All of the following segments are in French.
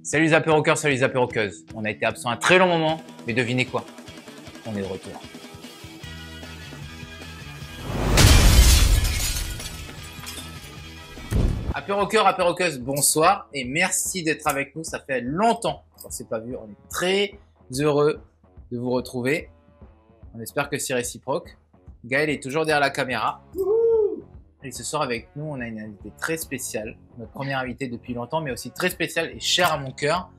Salut les apéroqueurs, salut les apéroqueuses. On a été absent un très long moment, mais devinez quoi? On est de retour. Apéroqueurs, apéroqueuses, bonsoir et merci d'être avec nous. Ça fait longtemps qu'on ne s'est pas vu. On est très heureux de vous retrouver. On espère que c'est réciproque. Gaël est toujours derrière la caméra. Et ce soir avec nous, on a une invitée très spéciale. Notre première invitée depuis longtemps, mais aussi très spéciale et chère à mon cœur.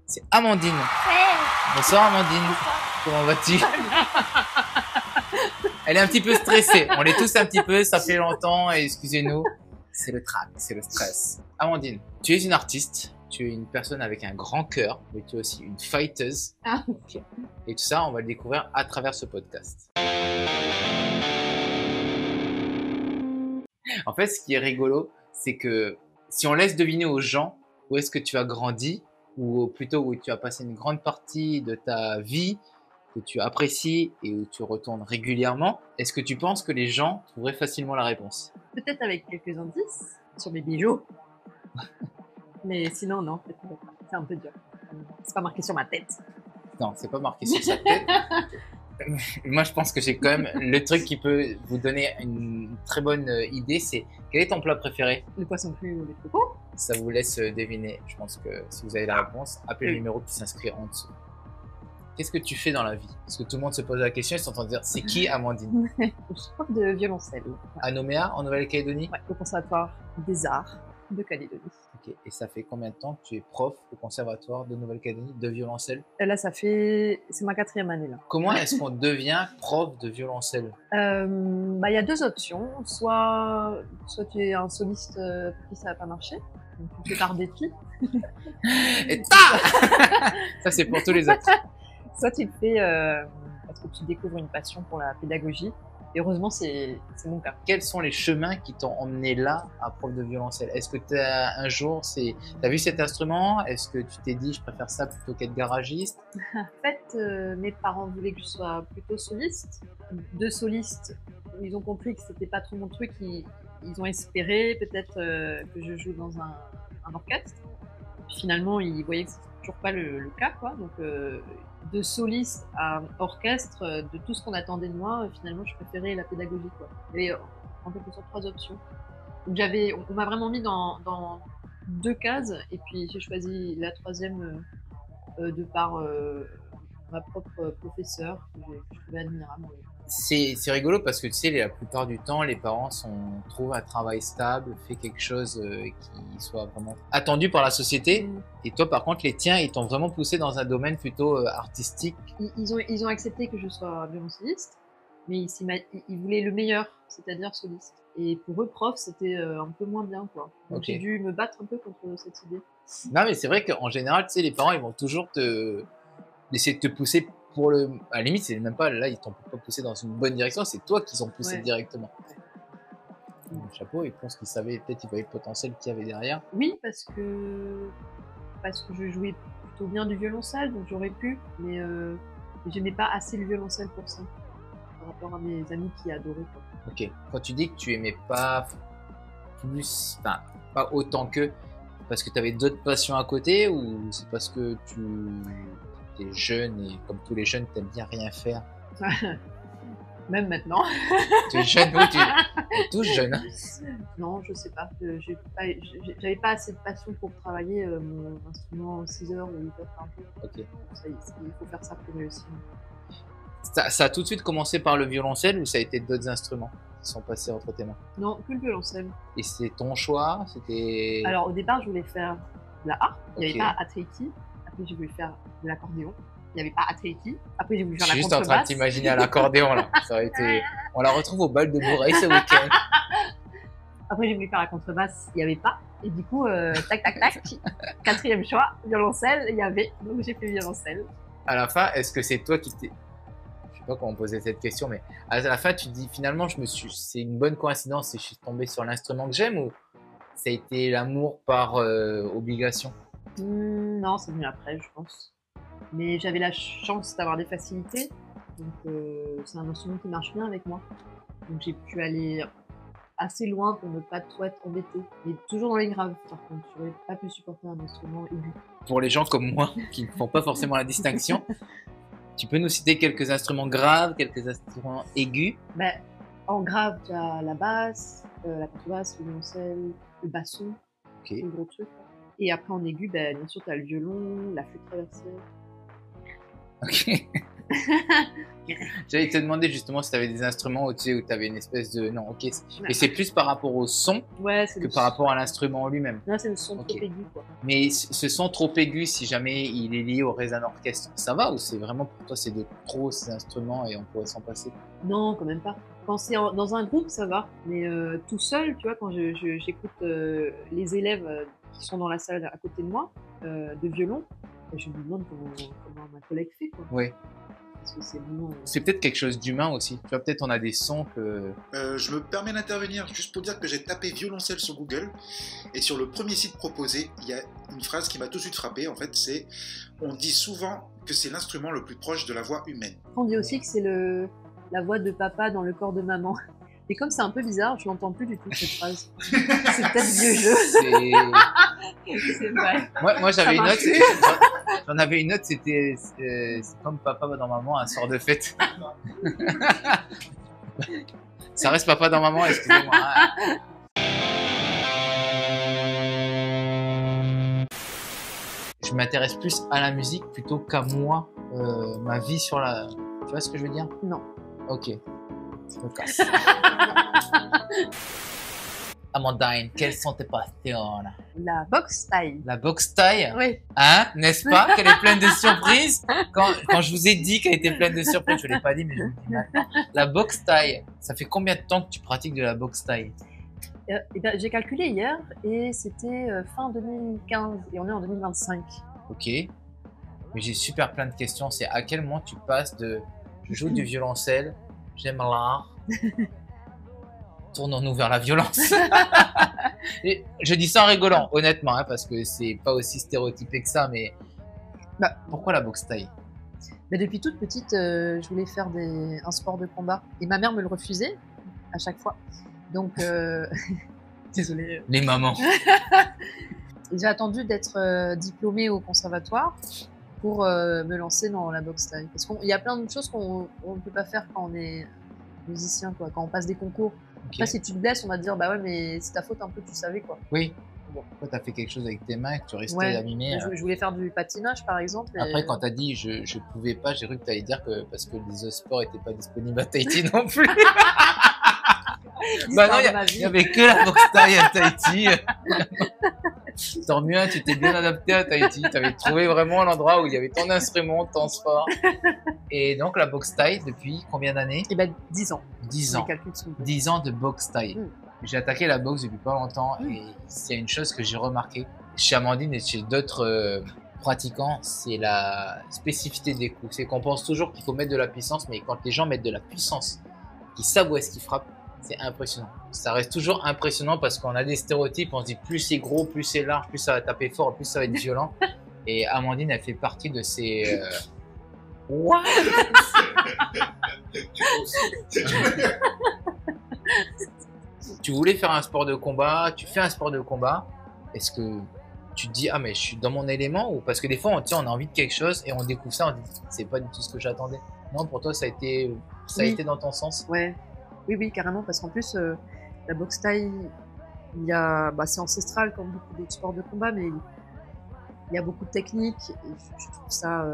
C'est Amandine. Hey. Bonsoir Amandine. Comment vas-tu? Elle est un petit peu stressée. On l'est tous un petit peu, ça fait longtemps et excusez-nous. C'est le trac, c'est le stress. Amandine, tu es une artiste. Tu es une personne avec un grand cœur, mais tu es aussi une fighteuse. Ah, ok. Et tout ça, on va le découvrir à travers ce podcast. En fait, ce qui est rigolo, c'est que si on laisse deviner aux gens où est-ce que tu as grandi, ou plutôt où tu as passé une grande partie de ta vie, que tu apprécies et où tu retournes régulièrement, est-ce que tu penses que les gens trouveraient facilement la réponse? Peut-être avec quelques indices sur mes bijoux. Mais sinon, non, c'est un peu dur. C'est pas marqué sur ma tête. Non, c'est pas marqué sur sa tête. Moi, je pense que j'ai quand même le truc qui peut vous donner une très bonne idée, c'est quel est ton plat préféré? Le poisson cru ou les cocos. Ça vous laisse deviner. Je pense que si vous avez la réponse, appelez le numéro qui s'inscrit en dessous. Qu'est-ce que tu fais dans la vie? Parce que tout le monde se pose la question et s'entend dire c'est qui Amandine? Je suis prof de violoncelle. À Nouméa, en Nouvelle-Calédonie? Ouais, au Conservatoire des Arts de Calédonie. Ok. Et ça fait combien de temps que tu es prof au Conservatoire de Nouvelle-Calédonie de violoncelle? Là, c'est ma 4e année là. Comment est-ce qu'on devient prof de violoncelle? Il y a deux options. Soit tu es un soliste pour qui ça va pas marcher, donc tu fais par défi. Et ça, c'est pour tous les autres. Soit tu le fais parce que tu découvres une passion pour la pédagogie. Et heureusement, c'est mon cas. Quels sont les chemins qui t'ont emmené là à prof de violoncelle? Est-ce que un jour, t'as vu cet instrument? Est-ce que tu t'es dit, je préfère ça plutôt qu'être garagiste? En fait, mes parents voulaient que je sois plutôt soliste. Deux solistes, ils ont compris que c'était pas trop mon truc. Ils ont espéré peut-être que je joue dans un orchestre. Puis finalement, ils voyaient que c'était toujours pas le cas, quoi. Donc, de soliste à orchestre, de tout ce qu'on attendait de moi, finalement, je préférais la pédagogie, quoi. Et en fait, sur 3 options. Donc, on m'a vraiment mis dans 2 cases, et puis j'ai choisi la 3e de par ma propre professeure, que je trouvais admirable. C'est rigolo parce que tu sais, la plupart du temps, les parents trouvent un travail stable, fait quelque chose qui soit vraiment attendu par la société. Et toi, par contre, les tiens, ils t'ont vraiment poussé dans un domaine plutôt artistique. Ils ont accepté que je sois violoncelliste, mais ils voulaient le meilleur, c'est-à-dire soliste. Et pour eux, prof, c'était un peu moins bien, quoi. Donc J'ai dû me battre un peu contre cette idée. Non, mais c'est vrai qu'en général, tu sais, les parents, ils vont toujours essayer de te pousser pour le... À la limite, c'est même pas là, ils t'ont pas poussé dans une bonne direction, c'est toi qu'ils ont poussé directement. Le chapeau, ils pensent qu'ils savaient, peut-être ils voyaient le potentiel qu'il y avait derrière. Oui, parce que je jouais plutôt bien du violoncelle, donc j'aurais pu, mais j'aimais pas assez le violoncelle pour ça, par rapport à mes amis qui adoraient, quoi. Ok, quand tu dis que tu aimais pas plus, enfin, pas autant que, parce que tu avais d'autres passions à côté, ou c'est parce que tu es jeune et comme tous les jeunes, t'aimes bien rien faire? Même maintenant. Tu es jeune, oui, tu es tous jeunes. Hein. Non, je sais pas. J'avais pas assez de passion pour travailler mon instrument 6 heures ou 8 heures par jour. Ok. Il faut faire ça pour réussir. Ça a tout de suite commencé par le violoncelle ou ça a été d'autres instruments qui sont passés entre tes mains? Non, que le violoncelle. Et c'est ton choix? C'était... Alors au départ, je voulais faire de la harpe. Il n'y avait pas Atreiki. Après, j'ai voulu faire de l'accordéon. Il n'y avait pas Atreiki. Après, j'ai voulu faire la contrebasse. Juste en train de t'imaginer à l'accordéon là. Ça aurait été... On la retrouve au bal de Bourreil ce week-end. Après, j'ai voulu faire la contrebasse. Il n'y avait pas. Et du coup, tac, tac, tac. 4e choix, violoncelle. Il y avait. Donc, j'ai fait violoncelle. À la fin, est-ce que c'est toi qui t'es... Je sais pas comment poser cette question, mais à la fin, tu te dis finalement, c'est une bonne coïncidence et je suis tombé sur l'instrument que j'aime, ou ça a été l'amour par obligation? Non, c'est venu après, je pense. Mais j'avais la chance d'avoir des facilités, donc c'est un instrument qui marche bien avec moi. Donc j'ai pu aller assez loin pour ne pas trop être embêté. Mais toujours dans les graves, par contre. Je n'aurais pas pu supporter un instrument aigu. Pour les gens comme moi qui ne font pas forcément la distinction, tu peux nous citer quelques instruments graves, quelques instruments aigus? Ben, en grave, tu as la basse, la contrebasse, le violoncelle, le basson, Ok. le gros truc. Et après en aigu, ben, bien sûr, tu as le violon, la flûte traversière. Ok. J'allais te demander justement si tu avais des instruments où tu avais une espèce de... Non, ok. Et c'est plus par rapport au son Ouais, c'est que par rapport à l'instrument en lui-même. Là, c'est le son Ok. trop aigu, quoi. Mais ce son trop aigu, si jamais il est lié au résonne orchestre, ça va ou c'est vraiment pour toi c'est de trop ces instruments et on pourrait s'en passer? Non, quand même pas. Quand c'est dans un groupe, ça va. Mais tout seul, tu vois, quand j'écoute les élèves qui sont dans la salle à côté de moi, de violon, je me demande comment ma collègue fait, quoi. Oui. Parce que c'est vraiment... C'est peut-être quelque chose d'humain aussi. Tu vois, peut-être on a des sons que... Je me permets d'intervenir juste pour dire que j'ai tapé violoncelle sur Google et sur le premier site proposé, il y a une phrase qui m'a tout de suite frappé. En fait, c'est on dit souvent que c'est l'instrument le plus proche de la voix humaine. On dit aussi que c'est la voix de papa dans le corps de maman. Et comme c'est un peu bizarre, je l'entends plus du tout cette phrase. C'est peut-être vieux jeu. C'est vrai. Moi j'avais une Ça note, marche. j'en avais une note, c'était c'est comme papa dans maman, un soir de fête. Ça reste papa dans maman, excusez-moi. Je m'intéresse plus à la musique plutôt qu'à moi, ma vie sur la... Tu vois ce que je veux dire? Non. Ok. Je me casse. Amandine, quelles sont tes passions? La boxe taille. La boxe taille? Oui. Hein? N'est-ce pas? Qu'elle est pleine de surprises? Quand je vous ai dit qu'elle était pleine de surprises, je ne l'ai pas dit, mais je vous le dis maintenant. La boxe taille, ça fait combien de temps que tu pratiques de la boxe taille? Eh ben, j'ai calculé hier et c'était fin 2015 et on est en 2025. Ok. Mais j'ai super plein de questions. C'est à quel moment tu passes de je joue du violoncelle, j'aime l'art, tournons-nous vers la violence. Et je dis ça en rigolant, honnêtement, hein, parce que c'est pas aussi stéréotypé que ça, mais pourquoi la boxe taille? Mais depuis toute petite, je voulais faire un sport de combat et ma mère me le refusait à chaque fois. Donc, désolée. Les mamans. J'ai attendu d'être diplômée au conservatoire pour me lancer dans la boxe taille. Parce qu'il y a plein de choses qu'on ne peut pas faire quand on est musicien, quoi, quand on passe des concours. Okay. Après, si tu te blesses, on va te dire, bah ouais, mais c'est ta faute un peu, tu savais, quoi. Oui. Bon, pourquoi t'as fait quelque chose avec tes mains et que tu restais Ouais. abîmé? Je voulais faire du patinage, par exemple. Après, quand t'as dit je pouvais pas, j'ai cru que t'allais dire que parce que les autres sports étaient pas disponibles à Tahiti non plus. Bah non, il y avait que la boxe taille à Tahiti. Tant mieux, tu t'es bien adapté à Tahiti. Tu avais trouvé vraiment l'endroit où il y avait ton instrument, ton sport. Et donc la boxe taille depuis combien d'années? Eh ben 10 ans. 10 ans. 10 ans de boxe taille. J'ai attaqué la boxe depuis pas longtemps et c'est une chose que j'ai remarqué chez Amandine et chez d'autres pratiquants, c'est la spécificité des coups. C'est qu'on pense toujours qu'il faut mettre de la puissance, mais quand les gens mettent de la puissance, qu'ils savent où est-ce qu'ils frappent, c'est impressionnant. Ça reste toujours impressionnant parce qu'on a des stéréotypes, on se dit plus c'est gros, plus c'est large, plus ça va taper fort, plus ça va être violent. Et Amandine, elle fait partie de ces... What? Tu voulais faire un sport de combat, tu fais un sport de combat, est-ce que tu te dis ah mais je suis dans mon élément ou parce que des fois on a envie de quelque chose et on découvre ça, on dit c'est pas du tout ce que j'attendais. Non, pour toi ça a été dans ton sens? Ouais. Oui, carrément, parce qu'en plus, la boxe taille, c'est ancestral comme beaucoup d'autres sports de combat, mais il y a beaucoup de techniques. Et je trouve ça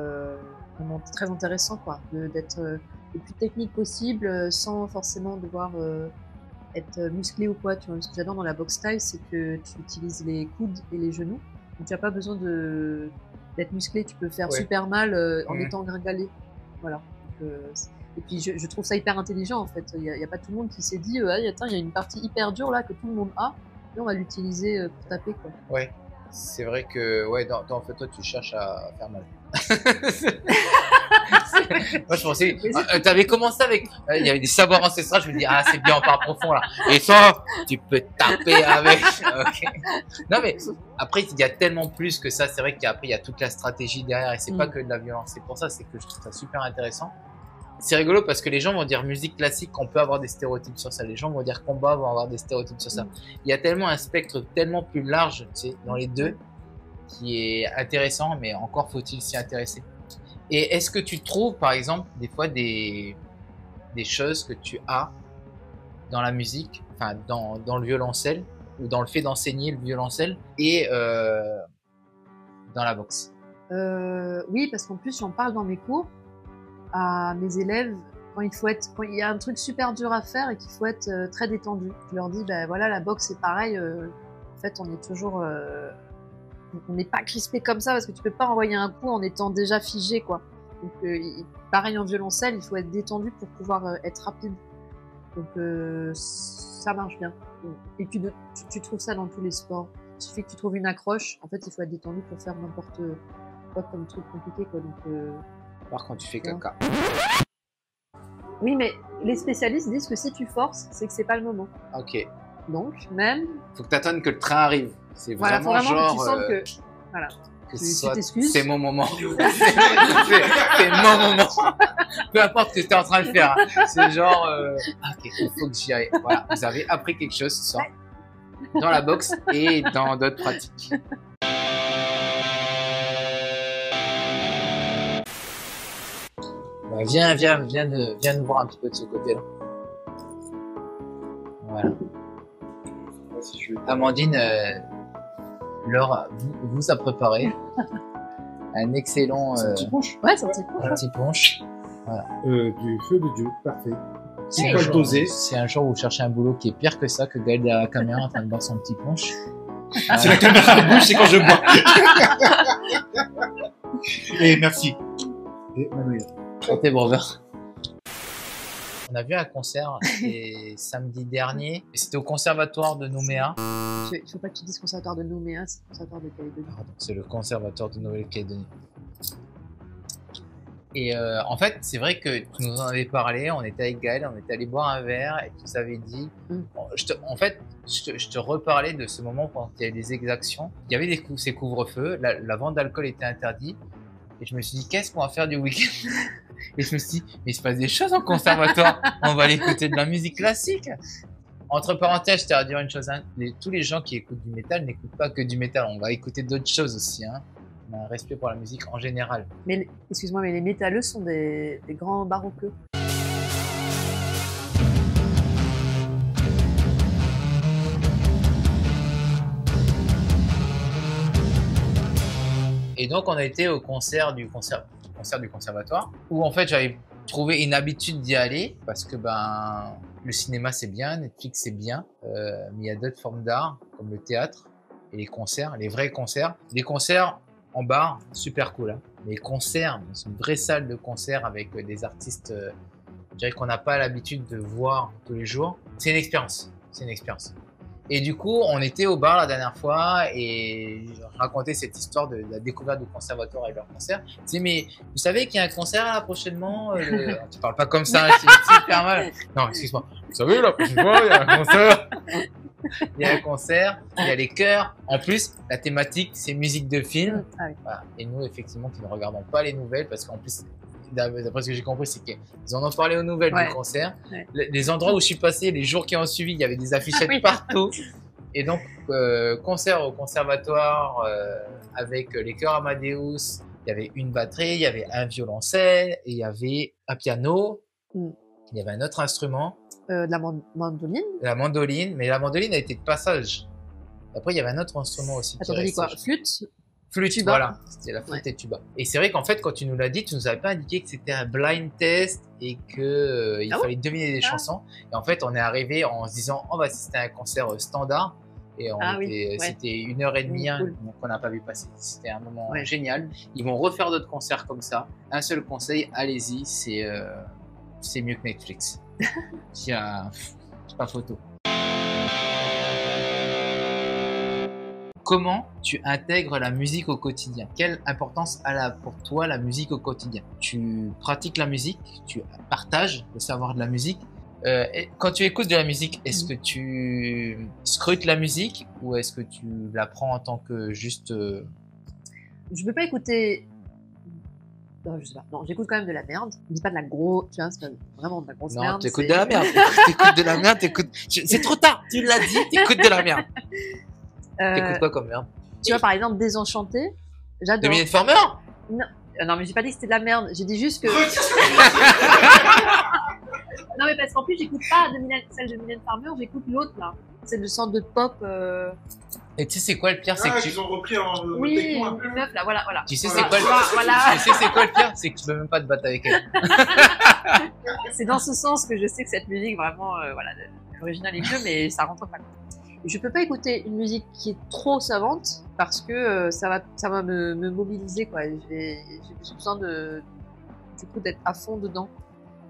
vraiment très intéressant, quoi, d'être le plus technique possible sans forcément devoir être musclé ou quoi. Tu vois. Ce que j'adore dans la boxe taille, c'est que tu utilises les coudes et les genoux. Donc tu n'as pas besoin d'être musclé, tu peux faire super mal en étant gringalé. Voilà. Donc, et puis je trouve ça hyper intelligent en fait. Il n'y a pas tout le monde qui s'est dit attends, il y a une partie hyper dure là que tout le monde a, et on va l'utiliser pour taper, quoi. Ouais, c'est vrai que en fait toi tu cherches à faire mal. Moi je pensais, tu avais commencé avec, il y avait des savoirs ancestrales, je me dis c'est bien, on part profond là. Et ça, tu peux taper avec. Okay. Non mais après il y a tellement plus que ça. C'est vrai qu'après il y a toute la stratégie derrière et c'est pas que de la violence. C'est pour ça, c'est que je trouve ça super intéressant. c'est rigolo parce que les gens vont dire musique classique, on peut avoir des stéréotypes sur ça. Les gens vont dire combat, vont avoir des stéréotypes sur ça. Il y a tellement un spectre tellement plus large, tu sais, dans les deux, qui est intéressant, mais encore faut-il s'y intéresser. Et est-ce que tu trouves, par exemple, des fois des choses que tu as dans la musique, enfin dans le violoncelle, ou dans le fait d'enseigner le violoncelle, et dans la boxe? Oui, parce qu'en plus, j'en parle dans mes cours à mes élèves quand il y a un truc super dur à faire et qu'il faut être très détendu. Je leur dis, ben voilà, la boxe c'est pareil. En fait, on est toujours, on n'est pas crispé comme ça parce que tu peux pas envoyer un coup en étant déjà figé, quoi. Donc, pareil en violoncelle, il faut être détendu pour pouvoir être rapide. Donc, ça marche bien. Et puis, tu trouves ça dans tous les sports. Il suffit que tu trouves une accroche. En fait, il faut être détendu pour faire n'importe quoi comme truc compliqué, quoi. Donc, Par contre, tu fais caca. oui, mais les spécialistes disent que si tu forces, c'est que c'est pas le moment. Ok. Donc, même. Faut que tu attendes que le train arrive. C'est Voilà, vraiment faut vraiment genre. que tu sens que. Voilà. Que Tu ce soit- t'excuses. C'est mon moment. c'est mon moment. Peu importe ce que tu es en train de faire. C'est genre. Ok, il faut que j'y aille. Voilà, vous avez appris quelque chose ce soir. Dans la boxe et dans d'autres pratiques. Bah, viens nous voir un petit peu de ce côté-là. Voilà. Amandine, Laure vous a préparé un excellent C'est un petit punch. Ouais, c'est un petit peu. petit punch. Du feu de Dieu, parfait. C'est C'est un pas jour- dosé. C'est un jour où vous cherchez un boulot qui est pire que ça, que Gaël derrière la caméra en train de boire son petit punch. C'est la caméra de bouche, c'est quand je bois. Et merci. Et Manuel. Santé, brother. On a vu un concert c'était samedi dernier. Et c'était au conservatoire de Nouméa. Il faut pas que tu dises conservatoire de Nouméa, c'est conservatoire de Calédonie. Pardon, c'est le conservatoire de Nouvelle-Calédonie. Et en fait, c'est vrai que tu nous en avais parlé, on était avec Gaël, on était allé boire un verre et tu nous avais dit... je te reparlais de ce moment quand il y avait des exactions. Il y avait ces couvre-feux, la vente d'alcool était interdite. Et je me suis dit, qu'est-ce qu'on va faire du week-end? Et je me suis dit, mais il se passe des choses en conservatoire. On va aller écouter de la musique classique. Entre parenthèses, je tiens à dire une chose. Hein. Tous les gens qui écoutent du métal n'écoutent pas que du métal. On va écouter d'autres choses aussi. Hein. On a un respect pour la musique en général. Mais excuse-moi, mais les métalleux sont des grands baroqueux. Et donc, on a été au concert du conservatoire où en fait, j'avais trouvé une habitude d'y aller parce que le cinéma c'est bien, Netflix c'est bien, mais il y a d'autres formes d'art comme le théâtre et les concerts, les vrais concerts. Les concerts en bar, super cool. Hein. Les concerts, dans une vraie salle de concert avec des artistes, je dirais qu'on n'a pas l'habitude de voir tous les jours. C'est une expérience. C'est une expérience. Et du coup, on était au bar la dernière fois et je racontais cette histoire de la découverte du conservatoire et leur concert. Je disais, mais vous savez qu'il y a un concert là prochainement Tu parles pas comme ça, c'est super mal. Non, excuse-moi. Vous savez, la prochaine fois, il y a un concert. Il y a un concert, il y a les chœurs. En plus, la thématique, c'est musique de film. Ah oui. Voilà. Et nous, effectivement, qui ne regardons pas les nouvelles parce qu'en plus, d'après ce que j'ai compris, c'est qu'ils en ont parlé aux nouvelles du concert. Ouais. Les endroits où je suis passé, les jours qui ont suivi, il y avait des affichettes partout. Et donc, concert au conservatoire avec les chœurs Amadeus. Il y avait une batterie, il y avait un violoncelle, et il y avait un piano. Il y avait un autre instrument. De la mandoline. La mandoline, mais la mandoline a été de passage. Après, il y avait un autre instrument aussi. Attends, t'as dit quoi? Flûte? Flûte, tuba. voilà. C'était la flûte et tuba. Et c'est vrai qu'en fait, quand tu nous l'as dit, tu nous avais pas indiqué que c'était un blind test et que il fallait deviner des chansons. Et en fait, on est arrivé en se disant, oh bah c'était un concert standard. Et c'était 1h30, hein, cool. donc on n'a pas vu passer. C'était un moment génial. Ils vont refaire d'autres concerts comme ça. Un seul conseil, allez-y, c'est mieux que Netflix. Il y a pas photo. Comment tu intègres la musique au quotidien? Quelle importance a pour toi la musique au quotidien? Tu pratiques la musique, tu partages le savoir de la musique. Quand tu écoutes de la musique, est-ce que tu scrutes la musique ou est-ce que tu la prends en tant que juste... Je peux pas écouter je sais pas. Non, j'écoute quand même de la merde. Je dis pas de la grosse, tu vois, c'est pas vraiment de la grosse merde. Non, t'écoutes de la merde. T'écoutes de la merde, c'est trop tard, tu l'as dit, t'écoutes de la merde. T'écoutes quoi comme merde? Tu vois, par exemple, Désenchanté, j'adore. De Mylène Farmer? Non, mais j'ai pas dit que c'était de la merde. J'ai dit juste que. Non, mais parce qu'en plus, j'écoute pas celle de Mylène Farmer, j'écoute l'autre là. C'est le centre de pop. Et tu sais, c'est quoi le pire? C'est que Ils ont repris en Oui, techno un peu. une meuf là, voilà. Tu sais, Voilà. c'est quoi le Voilà. Tu sais, c'est quoi le pire? C'est que tu peux même pas te battre avec elle. C'est dans ce sens que je sais que cette musique, vraiment, voilà, l'original est mieux, mais ça rentre pas. Je peux pas écouter une musique qui est trop savante parce que ça va me mobiliser, quoi. J'ai besoin du coup, d'être à fond dedans.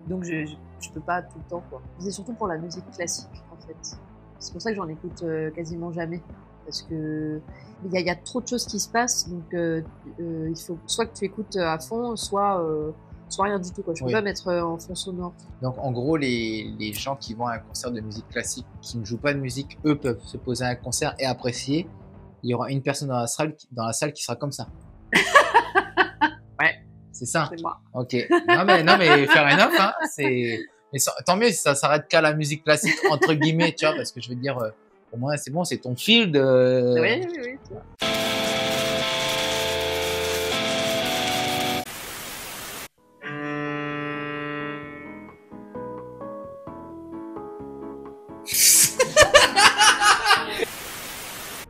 Donc, je peux pas tout le temps, quoi. C'est surtout pour la musique classique, en fait. C'est pour ça que j'en écoute quasiment jamais. Parce que il y a trop de choses qui se passent, donc il faut soit que tu écoutes à fond, soit rien du tout, quoi. Je peux Oui. pas mettre en fond sonore. Donc, en gros, les gens qui vont à un concert de musique classique, qui ne jouent pas de musique, eux peuvent se poser à un concert et apprécier. Il y aura une personne dans la salle qui sera comme ça. Ouais. C'est ça. C'est moi. Ok. Non mais fair enough, hein. Mais tant mieux si ça s'arrête qu'à la musique classique entre guillemets, tu vois, parce que je veux dire, au moins c'est bon, c'est ton field. Oui, tu vois.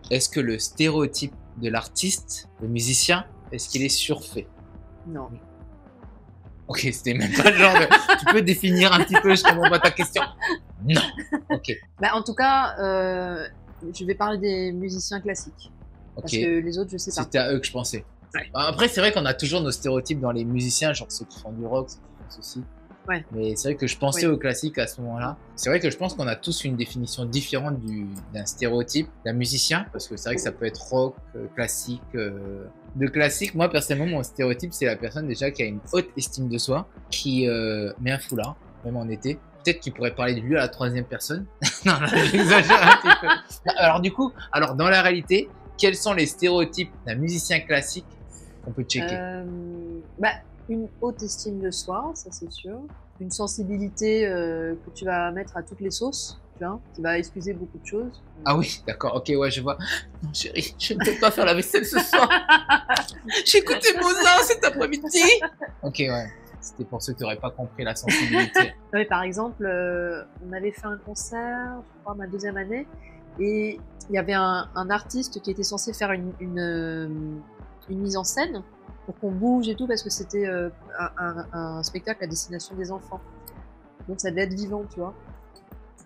Est-ce que le stéréotype de l'artiste, le musicien, est-ce qu'il est surfait? Non. Ok, c'était même pas le genre de... Tu peux définir un petit peu, je comprends pas ta question. Non. Ok. Bah, en tout cas, je vais parler des musiciens classiques. Parce Ok. que les autres, je sais pas. C'était à eux que je pensais. Ouais. Après, c'est vrai qu'on a toujours nos stéréotypes dans les musiciens, genre ceux qui font du rock, ceux qui font ceci. Ouais. Mais c'est vrai que je pensais Oui. aux classiques à ce moment-là. C'est vrai que je pense qu'on a tous une définition différente d'un stéréotype d'un musicien, parce que c'est vrai que ça peut être rock, classique. De classique, moi personnellement, mon stéréotype, c'est la personne déjà qui a une haute estime de soi, qui met un foulard, même en été. Peut-être qu'il pourrait parler de lui à la troisième personne. Non, là, j'exagère un petit peu. Alors du coup, dans la réalité, quels sont les stéréotypes d'un musicien classique qu'on peut checker? Bah, une haute estime de soi, ça c'est sûr. Une sensibilité que tu vas mettre à toutes les sauces, tu vois, qui va excuser beaucoup de choses. Ah oui, d'accord, ok, ouais, je vois. Non, chérie, je ne peux pas faire la vaisselle ce soir. J'ai écouté Mozart cet après-midi. Ok, ouais. C'était pour ceux qui n'auraient pas compris la sensibilité. Ouais, par exemple, on avait fait un concert, je crois, ma deuxième année, et il y avait un artiste qui était censé faire une mise en scène pour qu'on bouge et tout, parce que c'était un spectacle à destination des enfants. Donc ça devait être vivant, tu vois.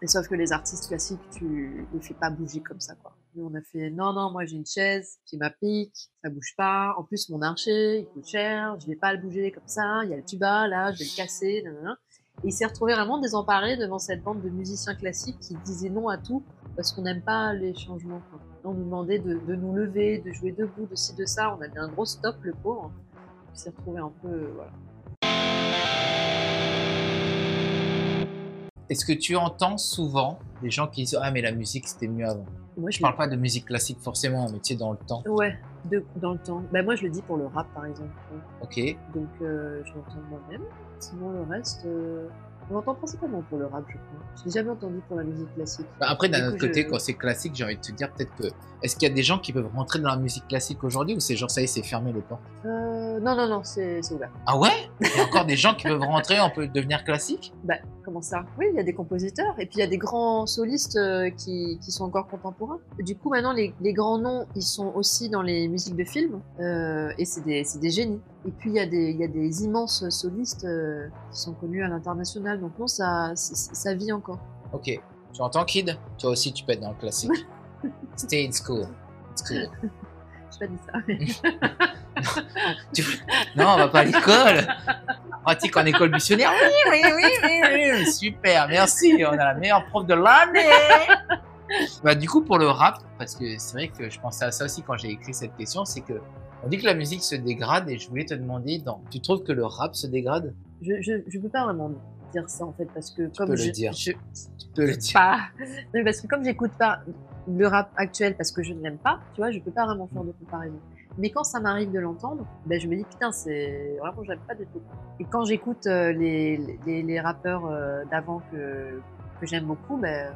Et sauf que les artistes classiques, tu les fais pas bouger comme ça, quoi. Nous, on a fait, non, moi j'ai une chaise, j'ai ma pique, ça bouge pas. En plus, mon archer, il coûte cher, je vais pas le bouger comme ça, il y a le tuba, là, je vais le casser, nanana. Et il s'est retrouvé vraiment désemparé devant cette bande de musiciens classiques qui disaient non à tout parce qu'on n'aime pas les changements, quoi. On nous demandait de nous lever, de jouer debout, de ci, de ça. On avait un gros stop, le pauvre. Il s'est retrouvé un peu, voilà. Est-ce que tu entends souvent des gens qui disent « Ah, mais la musique, c'était mieux avant ». Moi, Je parle pas de musique classique forcément, mais tu sais, dans le temps. Ouais, dans le temps. Bah, moi, je le dis pour le rap, par exemple. Ok. Donc, je l'entends moi-même. Sinon, le reste, on l'entend principalement pour le rap, je crois. Je l'ai jamais entendu pour la musique classique. Bah, après, d'un Du autre coup, côté, quand c'est classique, j'ai envie de te dire peut-être que... Est-ce qu'il y a des gens qui peuvent rentrer dans la musique classique aujourd'hui ou c'est genre ça y est, c'est fermé les portes? Non, c'est ouvert. Ah ouais? Il y a encore des gens qui peuvent rentrer, on peut devenir classique? Bah, comment ça? Oui, il y a des compositeurs et puis il y a des grands solistes qui sont encore contemporains. Du coup, maintenant, les grands noms, ils sont aussi dans les musiques de films et c'est des génies. Et puis, il y a des immenses solistes qui sont connus à l'international. Donc non, ça vit encore. Ok. Tu entends, Kid? Toi aussi, tu peux être dans le classique. Stay in school. It's cool. J'ai pas dit ça. Non, on va pas à l'école. Pratique en école missionnaire. Oui. Super, merci. On a la meilleure prof de l'année. Bah, du coup, pour le rap, parce que c'est vrai que je pensais à ça aussi quand j'ai écrit cette question, c'est que on dit que la musique se dégrade et je voulais te demander, tu trouves que le rap se dégrade? Je peux pas vraiment dire ça en fait parce que comme peux le je dire. je- Tu peux le dire. pas non, mais parce que comme j'écoute pas le rap actuel parce que je ne l'aime pas, tu vois, je peux pas vraiment faire de comparaison. Mais quand ça m'arrive de l'entendre, ben je me dis putain, c'est vraiment, j'aime pas du tout. Et quand j'écoute les rappeurs d'avant que j'aime beaucoup, ben,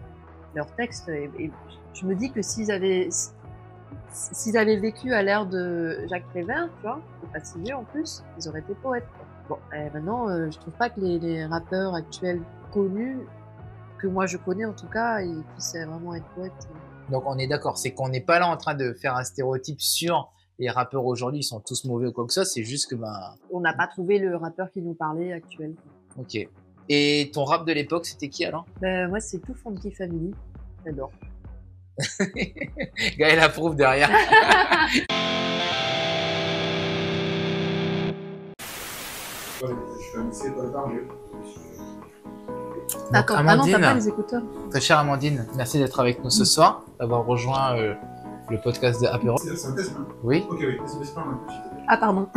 leurs textes, et je me dis que s'ils avaient vécu à l'ère de Jacques Prévert, tu vois, c'est pas si vieux en plus, ils auraient été poètes, quoi. Bon, maintenant, je trouve pas que les rappeurs actuels connus, que moi je connais en tout cas, ils puissent vraiment être poètes. Donc on est d'accord, c'est qu'on n'est pas là en train de faire un stéréotype sur les rappeurs aujourd'hui, ils sont tous mauvais ou quoi que ce soit, c'est juste que On n'a pas trouvé le rappeur qui nous parlait actuel. Ok. Et ton rap de l'époque, c'était qui alors? Ben, moi, c'est tout Funky Family. J'adore. Gaël approuve derrière. Je suis un lycée de parler. Attends, Donc, ah non, t'as Amandine, pas les écouteurs. très chère Amandine, merci d'être avec nous ce soir, d'avoir rejoint le podcast de Apéro. C'est un test, hein? Oui. Ok, oui. C'est pas un peu, s'il te plaît. Ah, pardon.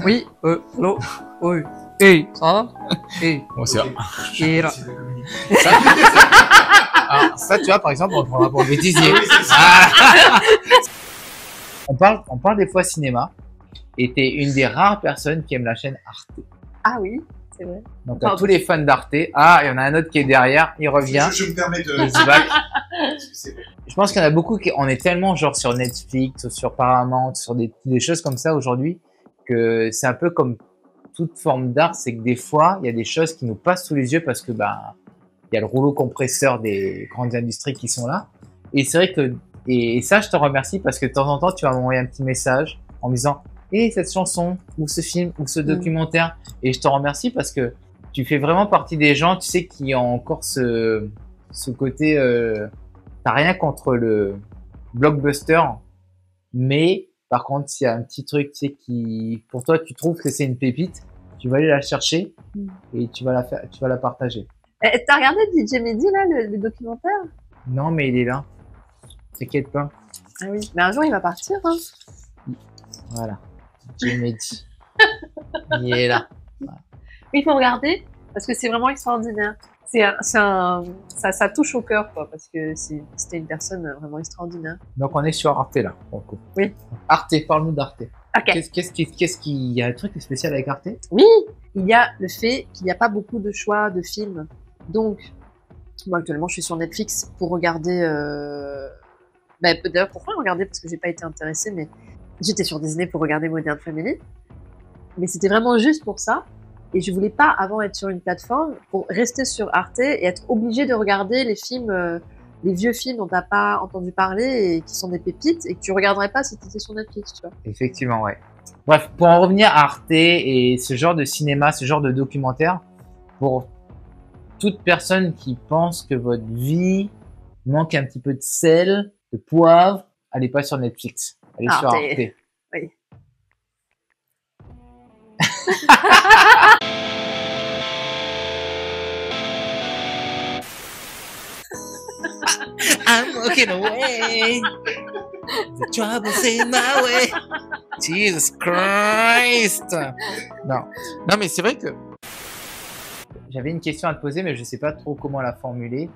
Oui, allô, oui. Hey, ça va? Hey, Bon, c'est Ok. Et là. J'essaie de communiquer. Alors, ça, tu vois, par exemple, on le prendra pour le bêtisier. Oui, c'est ça. Ah. on parle des fois cinéma, et t'es une des rares personnes qui aime la chaîne Arte. Ah oui, c'est vrai. Donc, à Pardon. tous les fans d'Arte, ah, il y en a un autre qui est derrière, il revient. Je me permets de. Il se bat. C'est bon. Je pense qu'il y en a beaucoup qui, on est tellement genre sur Netflix, ou sur Paramount, sur des choses comme ça aujourd'hui, que c'est un peu comme toute forme d'art, c'est que des fois, il y a des choses qui nous passent sous les yeux parce que, bah, il y a le rouleau compresseur des grandes industries qui sont là. Et c'est vrai que, et ça, je te remercie parce que de temps en temps, tu vas m'envoyer un petit message en me disant, cette chanson, ou ce film, ou ce documentaire. Et je te remercie parce que tu fais vraiment partie des gens, tu sais, qui ont encore ce côté, t'as rien contre le blockbuster, mais par contre, s'il y a un petit truc, tu sais, qui, pour toi, tu trouves que c'est une pépite, tu vas aller la chercher et tu vas la partager. T'as regardé DJ Mehdi, là, le documentaire? Non, mais il est là. T'inquiète pas. Ah oui. Mais un jour, il va partir, hein. Voilà. J'ai dit. Il est là. Il faut regarder, parce que c'est vraiment extraordinaire. Ça touche au cœur, quoi, parce que c'était une personne vraiment extraordinaire. Donc, on est sur Arte, là, pour le coup. Oui. Arte, parle-nous d'Arte. Ok. Qu'est-ce qui, il y a un truc spécial avec Arte? Oui, il y a le fait qu'il n'y a pas beaucoup de choix de films. Donc, moi actuellement, je suis sur Netflix pour regarder. D'ailleurs, pourquoi regarder? Parce que j'ai pas été intéressée, mais j'étais sur Disney pour regarder Modern Family. Mais c'était vraiment juste pour ça. Et je voulais pas, avant, être sur une plateforme pour rester sur Arte et être obligée de regarder les films, les vieux films dont t'as pas entendu parler et qui sont des pépites et que tu regarderais pas si t'étais sur Netflix, tu vois. Effectivement, ouais. Bref, pour en revenir à Arte et ce genre de cinéma, ce genre de documentaire, pour toute personne qui pense que votre vie manque un petit peu de sel, de poivre, allez pas sur Netflix. Allez sur Arte. Arte. Oui. I'm walking away. The trouble's in my way. Jesus Christ. Non, mais c'est vrai que j'avais une question à te poser, mais je sais pas trop comment la formuler.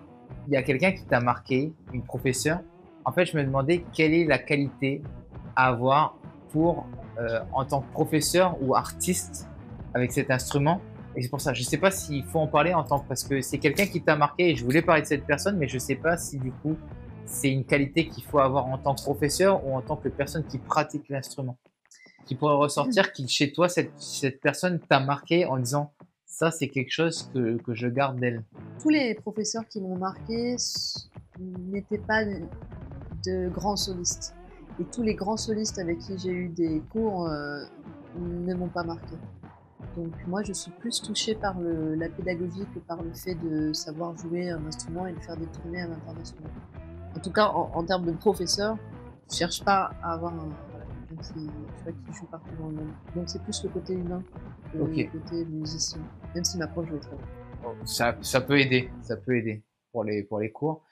Il y a quelqu'un qui t'a marqué, une professeure. En fait, je me demandais quelle est la qualité à avoir pour, en tant que professeur ou artiste avec cet instrument. Et c'est pour ça, je sais pas s'il faut en parler en tant que, parce que c'est quelqu'un qui t'a marqué et je voulais parler de cette personne, mais je sais pas si du coup c'est une qualité qu'il faut avoir en tant que professeur ou en tant que personne qui pratique l'instrument. Qui pourrait ressortir qui chez toi, cette personne t'a marqué en disant ça c'est quelque chose que je garde d'elle. Tous les professeurs qui m'ont marqué n'étaient pas de grands solistes. Et tous les grands solistes avec qui j'ai eu des cours ne m'ont pas marqué. Donc moi, je suis plus touchée par la pédagogie que par le fait de savoir jouer un instrument et de faire des tournées à l'international. En tout cas, en termes de professeur, je cherche pas à avoir quelqu'un qui joue partout dans le monde. Donc c'est plus le côté humain que Ok. le côté musicien. Même si ma prof jouait très bien. Ça peut aider pour les cours.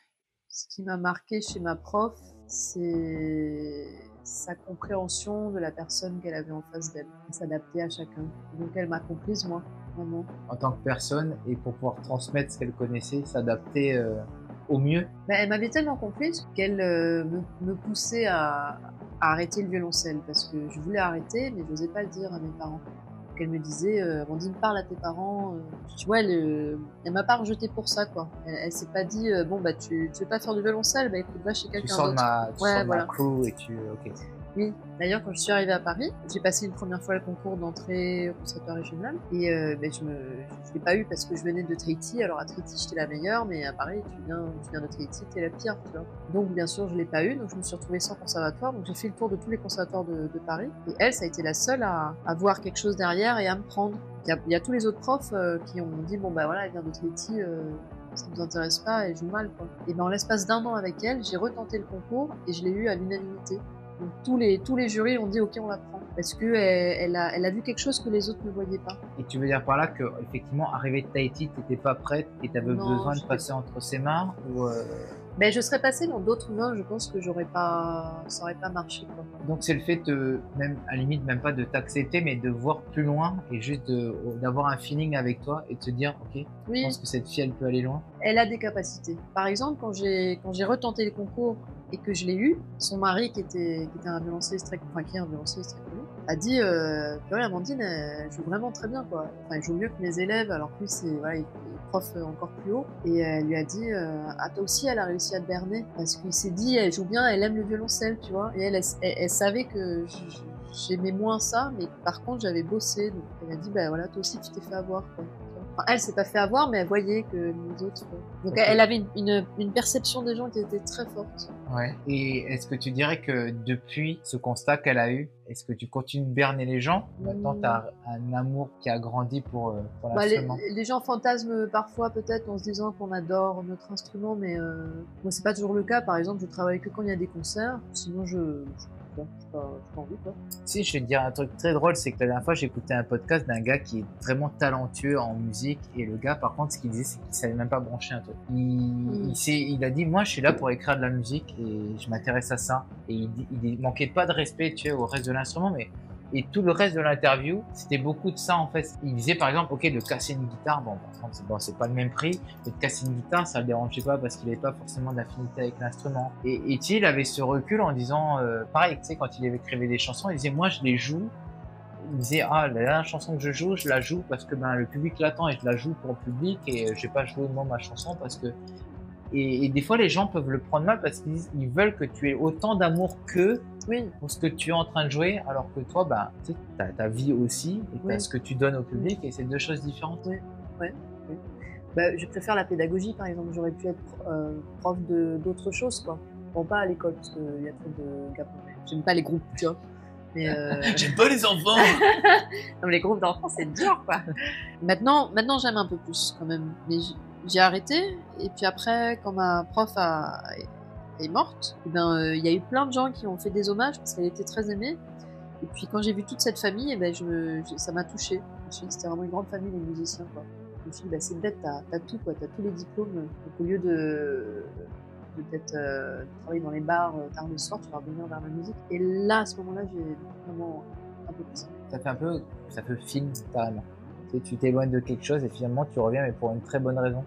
Ce qui m'a marqué chez ma prof, c'est sa compréhension de la personne qu'elle avait en face d'elle, et s'adapter à chacun. Donc elle m'a comprise, moi, vraiment. En tant que personne et pour pouvoir transmettre ce qu'elle connaissait, s'adapter au mieux. Bah, elle m'avait tellement comprise qu'elle me poussait à arrêter le violoncelle parce que je voulais arrêter, mais je n'osais pas le dire à mes parents. Donc elle me disait, Amandine, parle à tes parents. Tu vois, elle m'a pas rejetée pour ça, quoi. Elle s'est pas dit, bon, bah, tu veux pas faire du violoncelle, bah écoute, va chez Tu quelqu'un sors de d'autre. ma, tu Ouais, sors de voilà. ma crew et tu... Ok. Oui, d'ailleurs, quand je suis arrivée à Paris, j'ai passé une première fois le concours d'entrée au conservatoire régional et je l'ai pas eu parce que je venais de Tahiti. Alors à Tahiti, j'étais la meilleure, mais à Paris, tu viens de Tahiti, t'es la pire, tu vois. Donc bien sûr, je l'ai pas eu, donc je me suis retrouvée sans conservatoire. Donc j'ai fait le tour de tous les conservatoires de Paris et elle, ça a été la seule à voir quelque chose derrière et à me prendre. Il y a tous les autres profs qui ont dit bon bah voilà, elle vient de Tahiti. Ça ne nous intéresse pas, elle joue mal, quoi. Et ben en l'espace d'un an avec elle, j'ai retenté le concours et je l'ai eu à l'unanimité. Donc tous les jurys ont dit ok, on la prend parce que elle a vu quelque chose que les autres ne voyaient pas. Et tu veux dire par là que effectivement, arrivé de Tahiti, t'étais pas prête et t'avais Non, besoin de j'étais passer entre ses mains ou Ben je serais passée dans d'autres mains, je pense que ça aurait pas marché, quoi. Donc c'est le fait de, même à la limite même pas de t'accepter, mais de voir plus loin et juste d'avoir un feeling avec toi et de te dire ok, je Oui, pense que cette fille elle peut aller loin. elle a des capacités. Par exemple, quand j'ai retenté le concours et que je l'ai eu, son mari qui était un violoncelliste très connu, a dit purée, Amandine, elle joue vraiment très bien, quoi. Enfin, elle joue mieux que mes élèves, alors que lui il est prof encore plus haut. Et elle lui a dit ah, toi aussi elle a réussi à te berner parce qu'il s'est dit elle joue bien, elle aime le violoncelle, tu vois. Et elle savait que j'aimais moins ça, mais par contre j'avais bossé, donc elle a dit bah voilà, toi aussi tu t'es fait avoir, quoi. Enfin, elle s'est pas fait avoir, mais elle voyait que les autres. Donc Okay. elle avait une perception des gens qui était très forte. Ouais. Et est-ce que tu dirais que depuis ce constat qu'elle a eu, est-ce que tu continues de berner les gens? Maintenant, tu as un amour qui a grandi pour Bah, l'instrument. les gens fantasment parfois peut-être en se disant qu'on adore notre instrument, mais moi c'est pas toujours le cas. Par exemple, je travaille que quand il y a des concerts, sinon j'ai pas envie, quoi. Si, je vais te dire un truc très drôle, c'est que la dernière fois, j'ai écouté un podcast d'un gars qui est vraiment talentueux en musique. Et le gars, par contre, ce qu'il disait, c'est qu'il savait même pas brancher un truc. Il a dit, moi, je suis là pour écrire de la musique et je m'intéresse à ça. Et il manquait pas de respect, tu sais, au reste de l'instrument, mais et tout le reste de l'interview, c'était beaucoup de ça en fait. Il disait par exemple, ok, de casser une guitare, bon, c'est pas le même prix, mais de casser une guitare, ça le dérangeait pas parce qu'il avait pas forcément d'affinité avec l'instrument. Et il avait ce recul en disant, pareil, tu sais, quand il écrivait des chansons, il disait, moi je les joue. Il disait, ah, la dernière chanson que je la joue parce que ben le public l'attend et je la joue pour le public et je vais pas jouer moi ma chanson parce que. Et des fois, les gens peuvent le prendre mal parce qu'ils veulent que tu aies autant d'amour qu'eux Oui. pour ce que tu es en train de jouer, alors que toi, bah, tu sais, t'as ta vie aussi et t'as Oui. ce que tu donnes au public et c'est deux choses différentes. Oui. Bah, je préfère la pédagogie, par exemple. J'aurais pu être prof d'autres choses, quoi. Bon, pas à l'école, parce qu'il y a trop de gars. J'aime pas les groupes, tu vois. Mais J'aime pas les enfants. non, mais les groupes d'enfants, c'est dur, quoi. Maintenant, j'aime un peu plus, quand même. Mais j'ai arrêté, et puis après, quand ma prof est morte, eh ben, y a eu plein de gens qui ont fait des hommages, parce qu'elle était très aimée. Et puis quand j'ai vu toute cette famille, eh ben, ça m'a touchée. Je me suis dit que c'était vraiment une grande famille, les musiciens, quoi. Je me suis dit, bah, c'est bête, t'as tout, quoi. T'as tous les diplômes. Donc au lieu de peut-être travailler dans les bars tard le soir, tu vas revenir vers la musique. Et là, à ce moment-là, j'ai vraiment un peu plus. Ça fait film, carrément. Tu t'éloignes de quelque chose et finalement tu reviens, mais pour une très bonne raison.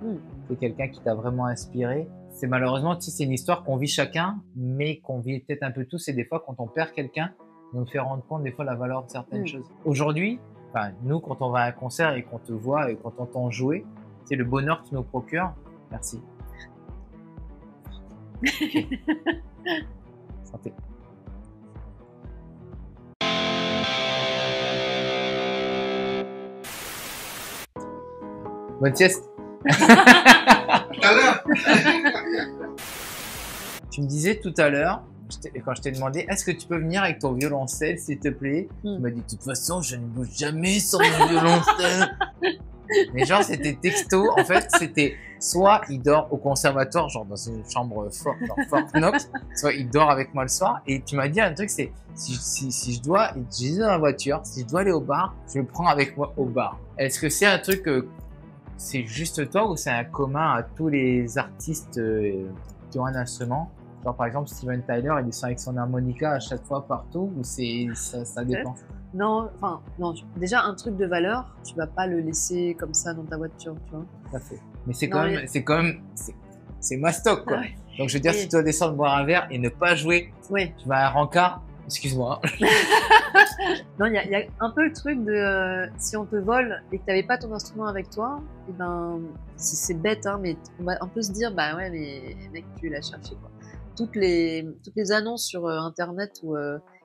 C'est quelqu'un qui t'a vraiment inspiré. C'est malheureusement, tu sais, c'est une histoire qu'on vit chacun, mais qu'on vit peut-être un peu tous. Et des fois, quand on perd quelqu'un, on nous fait rendre compte des fois la valeur de certaines choses. Aujourd'hui, enfin, nous, quand on va à un concert et qu'on te voit et qu'on t'entend jouer, c'est le bonheur que tu nous procures. Merci. Okay. Santé. Bonne sieste. Tout à l'heure. Tu me disais tout à l'heure, quand je t'ai demandé, est-ce que tu peux venir avec ton violoncelle, s'il te plaît? Tu m'as dit, de toute façon, je ne bouge jamais sans mon violoncelle. Mais genre, c'était texto. En fait, c'était soit il dort au conservatoire, genre dans une chambre forte, genre Fort Knox, soit il dort avec moi le soir. Et tu m'as dit un truc, c'est si je dois, je disais dans la voiture, si je dois aller au bar, je le prends avec moi au bar. Est-ce que c'est un truc, c'est juste toi ou c'est un commun à tous les artistes qui ont un instrument? Genre par exemple Steven Tyler, il descend avec son harmonica à chaque fois partout ou ça dépend? Non, enfin, non. Déjà, un truc de valeur, tu vas pas le laisser comme ça dans ta voiture, tu vois. Tout à fait. Mais c'est quand même, c'est mastoc, quoi. Ouais. Donc, je veux dire, Oui. si tu dois descendre boire un verre et ne pas jouer, Ouais. tu vas à un rencard, excuse-moi. Non, il y a un peu le truc de si on te vole et que tu n'avais pas ton instrument avec toi, et ben, c'est bête, hein, mais on va un peu se dire, bah ouais, mais mec, tu l'as cherché, quoi. Toutes les annonces sur Internet où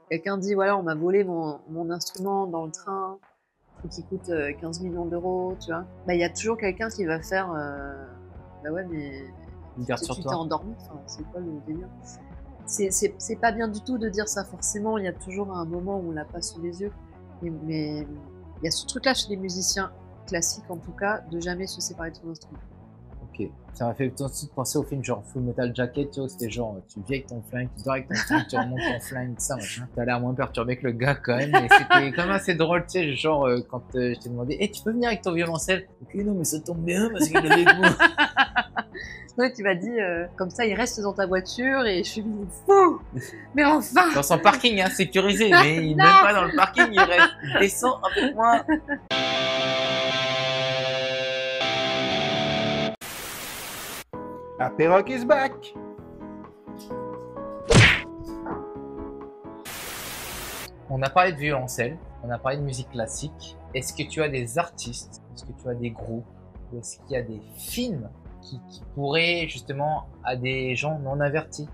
quelqu'un dit, voilà, on m'a volé mon instrument dans le train, qui coûte 15 millions d'euros, tu vois. Bah, il y a toujours quelqu'un qui va faire, bah ouais, mais Une garde sur tu t'es toi. endormi, enfin, c'est quoi le délire? C'est pas bien du tout de dire ça forcément, il y a toujours un moment où on l'a pas sous les yeux. Mais il y a ce truc-là chez les musiciens classiques en tout cas, de jamais se séparer de son instrument. Ok. Ça m'a fait tout de suite penser au film genre Full Metal Jacket, tu vois, c'était genre, tu viens avec ton flingue, tu dors avec ton flingue, tu remontes ton flingue, tout ça, machin. T'as l'air moins perturbé que le gars quand même, mais c'était quand même assez drôle, tu sais, genre, quand je t'ai demandé, tu peux venir avec ton violoncelle? Ok, non, mais ça tombe bien parce qu'il est avec moi. Ouais, tu m'as dit, comme ça, il reste dans ta voiture et je suis fou. Mais enfin. Dans son parking, hein, sécurisé, mais il n'est même pas dans le parking, il reste, il descend avec moi. Aperoc is back. On a parlé de violoncelle, on a parlé de musique classique. Est-ce que tu as des artistes, est-ce que tu as des groupes, ou est-ce qu'il y a des films qui pourraient justement à des gens non avertis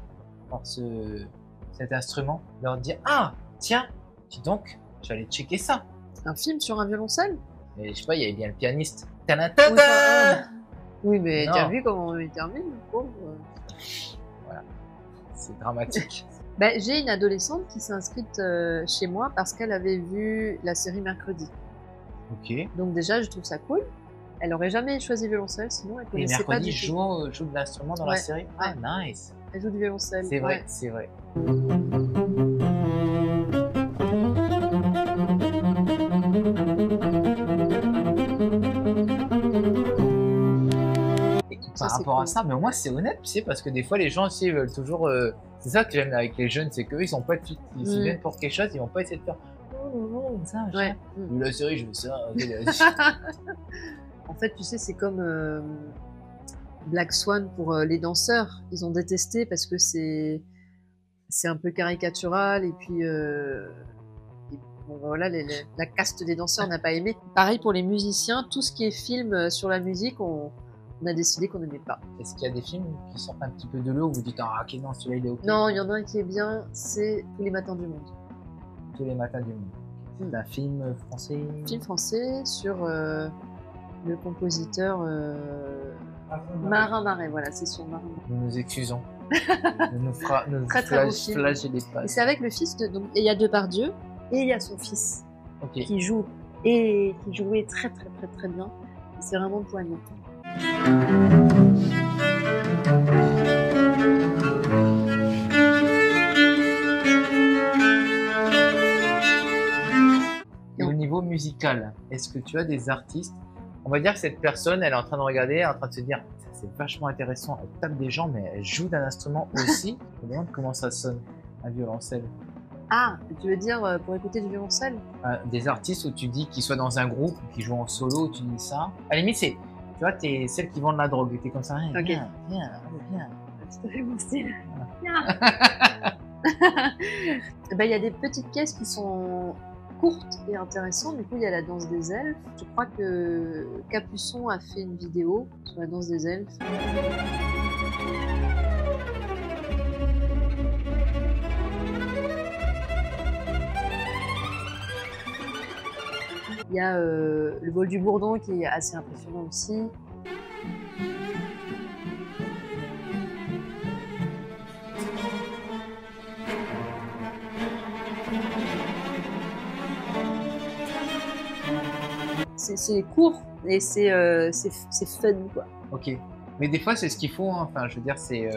par cet instrument leur dire ah tiens dis donc j'allais checker ça. Un film sur un violoncelle? Mais je sais pas, il y avait bien le pianiste. Oui, Ta-da-ta-da. Oui, mais Non. t'as vu comment il termine, le pauvre. C'est dramatique. Ben, j'ai une adolescente qui s'est inscrite chez moi parce qu'elle avait vu la série Mercredi. Ok. Et Donc déjà, je trouve ça cool. Elle aurait jamais choisi violoncelle, sinon elle connaissait pas mercredi du tout. joue de l'instrument dans la Ouais. série. Ah nice. Elle joue du violoncelle. C'est vrai, Ouais. c'est vrai. Et Ça, par c'est rapport à cool. ça, mais au moins c'est honnête, tu sais, parce que des fois les gens aussi ils veulent toujours. C'est ça que j'aime avec les jeunes, c'est qu'eux ils sont pas tout. Ils se viennent pour quelque chose, ils vont pas essayer de faire. Oh, ça, machin. Ouais. Ou la série, je veux ça. ok, En fait, tu sais, c'est comme Black Swan pour les danseurs. Ils ont détesté parce que c'est un peu caricatural et puis bon, voilà, la caste des danseurs n'a pas aimé. Pareil pour les musiciens, tout ce qui est film sur la musique, on a décidé qu'on n'aimait pas. Est-ce qu'il y a des films qui sortent un petit peu de l'eau où vous dites ah ok non celui-là il est ok. Non, il y en a un qui est bien, c'est Tous les matins du monde. Tous les matins du monde. C'est un film français. Film français sur le compositeur Marin Marais, voilà, c'est sur Marin Marais. Nous nous excusons. nous Très, très beau film. flageller pas. Et c'est avec le fils de. Donc, et il y a Depardieu et il y a son fils Ok. qui joue et qui jouait très très très très bien. C'est vraiment poignant. Et au niveau musical, est-ce que tu as des artistes? On va dire que cette personne, elle est en train de regarder, elle est en train de se dire, ça c'est vachement intéressant, elle tape des gens, mais elle joue d'un instrument aussi. Je me demande comment ça sonne, un violoncelle. Ah, tu veux dire pour écouter du violoncelle? Des artistes où tu dis qu'ils soient dans un groupe, qui jouent en solo, tu dis ça. À la limite, c'est, tu vois, t'es celle qui vendent la drogue, et t'es comme ça, Ok. viens. C'est tout à fait mon style. Ben, il y a des petites pièces qui sont courtes et intéressantes. Du coup, il y a la danse des elfes. Je crois que Capuçon a fait une vidéo sur la danse des elfes. Il y a le vol du bourdon qui est assez impressionnant aussi. C'est court et c'est fun, quoi. Ok. Mais des fois, c'est ce qu'il faut, hein. Enfin, je veux dire, c'est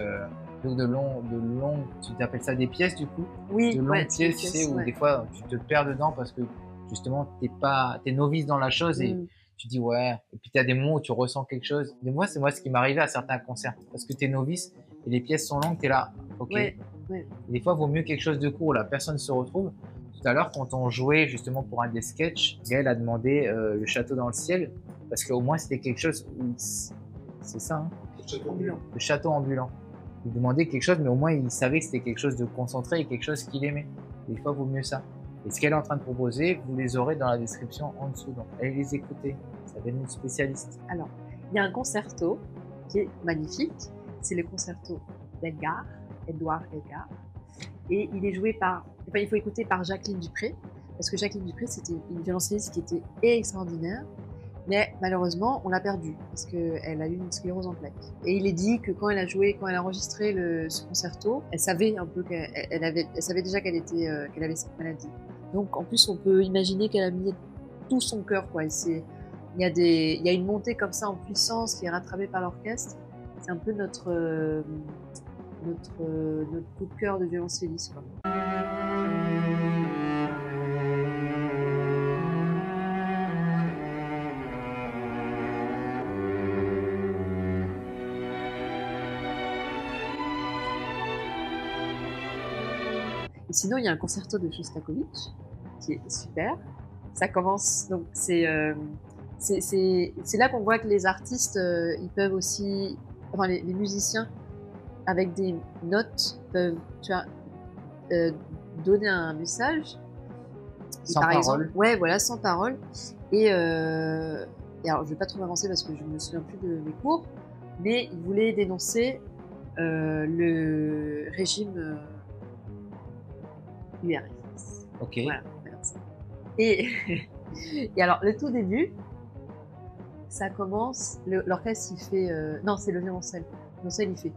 de long, tu t'appelles ça des pièces, du coup? Oui, De longues ouais, pièces, tu sais, où ouais. des fois, tu te perds dedans parce que, justement, t'es novice dans la chose et Mm. tu dis ouais, et puis t'as des moments où tu ressens quelque chose. Mais moi, c'est ce qui m'est arrivé à certains concerts. Parce que t'es novice et les pièces sont longues, t'es là, ok. Ouais, ouais. Et des fois, vaut mieux quelque chose de court, la personne se retrouve. Tout à l'heure, quand on jouait justement pour un des sketchs, Gaël a demandé le château dans le ciel, parce qu'au moins c'était quelque chose où c'est ça, hein, Château ambulant. Le château ambulant. Il demandait quelque chose, mais au moins il savait que c'était quelque chose de concentré et quelque chose qu'il aimait. Des fois, vaut mieux ça. Et ce qu'elle est en train de proposer, vous les aurez dans la description en dessous. Donc, allez les écouter. Ça devient une spécialiste. Alors, il y a un concerto qui est magnifique. C'est le concerto d'Edgar, Edouard Elgar. Et il est joué par, enfin, il faut écouter par Jacqueline Dupré. Parce que Jacqueline Dupré, c'était une violoncelliste qui était extraordinaire. Mais malheureusement, on l'a perdue parce qu'elle a eu une sclérose en plaques. Et il est dit que quand elle a joué, quand elle a enregistré ce concerto, elle savait un peu elle savait déjà qu'elle avait cette maladie. Donc en plus, on peut imaginer qu'elle a mis tout son cœur, quoi. Il y a une montée comme ça en puissance qui est rattrapée par l'orchestre. C'est un peu notre coup de cœur de violoncelliste, quoi. Et sinon, il y a un concerto de Shostakovich qui est super. Ça commence, donc c'est là qu'on voit que les artistes, ils peuvent aussi, enfin les musiciens, avec des notes, peuvent, tu vois, donner un message. Sans par parole. Exemple, ouais, voilà, sans parole. Et alors, je vais pas trop m'avancer parce que je me souviens plus de mes cours, mais ils voulaient dénoncer le régime URSS. Ok. Voilà, et, et alors, le tout début, ça commence, l'orchestre il fait, non, c'est le violoncelle. Le violoncelle il fait.